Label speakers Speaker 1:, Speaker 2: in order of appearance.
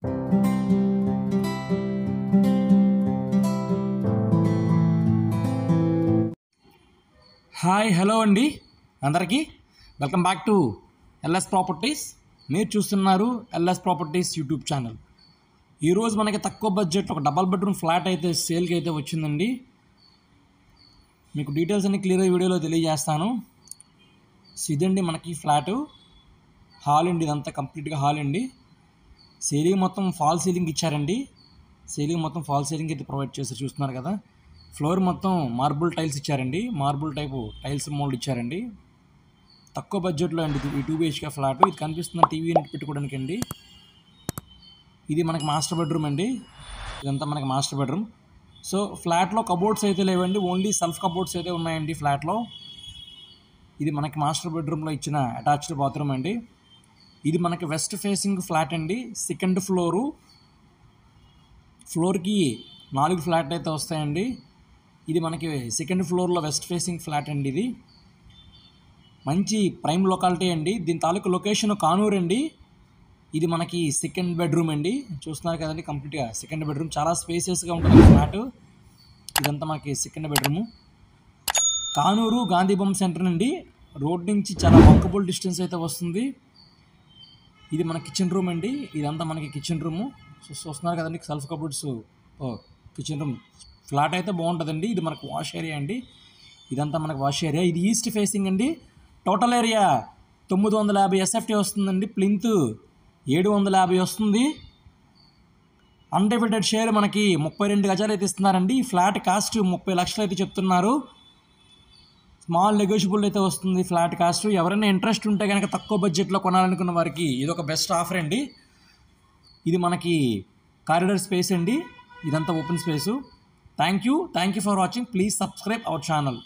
Speaker 1: Hi hello అండి అందరికీ welcome back to LS properties. మీరు చూస్తున్నారు ఎల్ఎస్ ప్రాపర్టీస్ యూట్యూబ్ ఛానల్. ఈరోజు మనకి తక్కువ బడ్జెట్ ఒక డబల్ బెడ్రూమ్ ఫ్లాట్ అయితే సేల్కి అయితే వచ్చిందండి. మీకు డీటెయిల్స్ అన్ని క్లియర్గా వీడియోలో తెలియజేస్తాను. ఇదండి మనకి ఫ్లాటు హాల్ అండి, ఇదంతా కంప్లీట్గా హాల్ అండి. సీలింగ్ మొత్తం ఫాల్ సీలింగ్ ఇచ్చారండి. సీలింగ్ మొత్తం ఫాల్ సీలింగ్ అయితే ప్రొవైడ్ చేసి చూస్తున్నారు కదా. ఫ్లోర్ మొత్తం మార్బుల్ టైల్స్ ఇచ్చారండి, మార్బుల్ టైపు టైల్స్ మోల్డ్ ఇచ్చారండి. తక్కువ బడ్జెట్లో అండి ఈ 2 BHK ఫ్లాట్. ఇది కనిపిస్తున్న టీవీ యూనిట్ పెట్టుకోవడానికి అండి. ఇది మనకి మాస్టర్ బెడ్రూమ్ అండి. ఇదంతా మనకి మాస్టర్ బెడ్రూమ్. సో ఫ్లాట్లో కబోర్డ్స్ అయితే లేవండి, ఓన్లీ సెల్ఫ్ కబోర్డ్స్ అయితే ఉన్నాయండి ఫ్లాట్లో. ఇది మనకి మాస్టర్ బెడ్రూమ్లో ఇచ్చిన అటాచ్డ్ బాత్రూమ్ అండి. ఇది మనకి వెస్ట్ ఫేసింగ్ ఫ్లాట్ అండి. సెకండ్ ఫ్లోర్కి 4 ఫ్లాట్ అయితే వస్తాయండి. ఇది మనకి సెకండ్ ఫ్లోర్లో వెస్ట్ ఫేసింగ్ ఫ్లాట్ అండి. ఇది మంచి ప్రైమ్ లొకాలిటీ అండి. దీని తాలూకు లొకేషన్ కానూరు అండి. ఇది మనకి సెకండ్ బెడ్రూమ్ అండి. చూస్తున్నారు కదండి, కంప్లీట్గా సెకండ్ బెడ్రూమ్. చాలా స్పేసియస్గా ఉంటుంది ఫ్లాట్. ఇదంతా మనకి second bedroom. Kanuru Gandhibomma centre నుండి రోడ్ నుంచి చాలా వాకబుల్ డిస్టెన్స్ అయితే వస్తుంది. ఇది మన కిచెన్ రూమ్ అండి. ఇదంతా మనకి కిచెన్ రూము. చూస్తున్నారు కదండి, self cupboards, kitchen room. Flat అయితే బాగుంటుందండి. ఇది మనకు వాష్ ఏరియా అండి. ఇదంతా మనకు వాష్ ఏరియా. ఇది ఈస్ట్ ఫేసింగ్ అండి. టోటల్ ఏరియా 950 SFT వస్తుందండి. ప్లింత్ 750 వస్తుంది. అన్డివైడెడ్ షేర్ మనకి 32 గజాలు అయితే ఇస్తున్నారండి. ఈ ఫ్లాట్ కాస్ట్ 30 లక్షలు అయితే చెప్తున్నారు. స్మాల్ నెగోషియబుల్ అయితే వస్తుంది ఫ్లాట్ కాస్ట్. ఎవరైనా ఇంట్రెస్ట్ ఉంటే కనుక తక్కువ బడ్జెట్లో కొనాలనుకున్న వారికి ఇది ఒక బెస్ట్ ఆఫర్ అండి. ఇది మనకి కారిడార్ స్పేస్ అండి. ఇదంతా open space. Thank you for watching. Please subscribe our channel.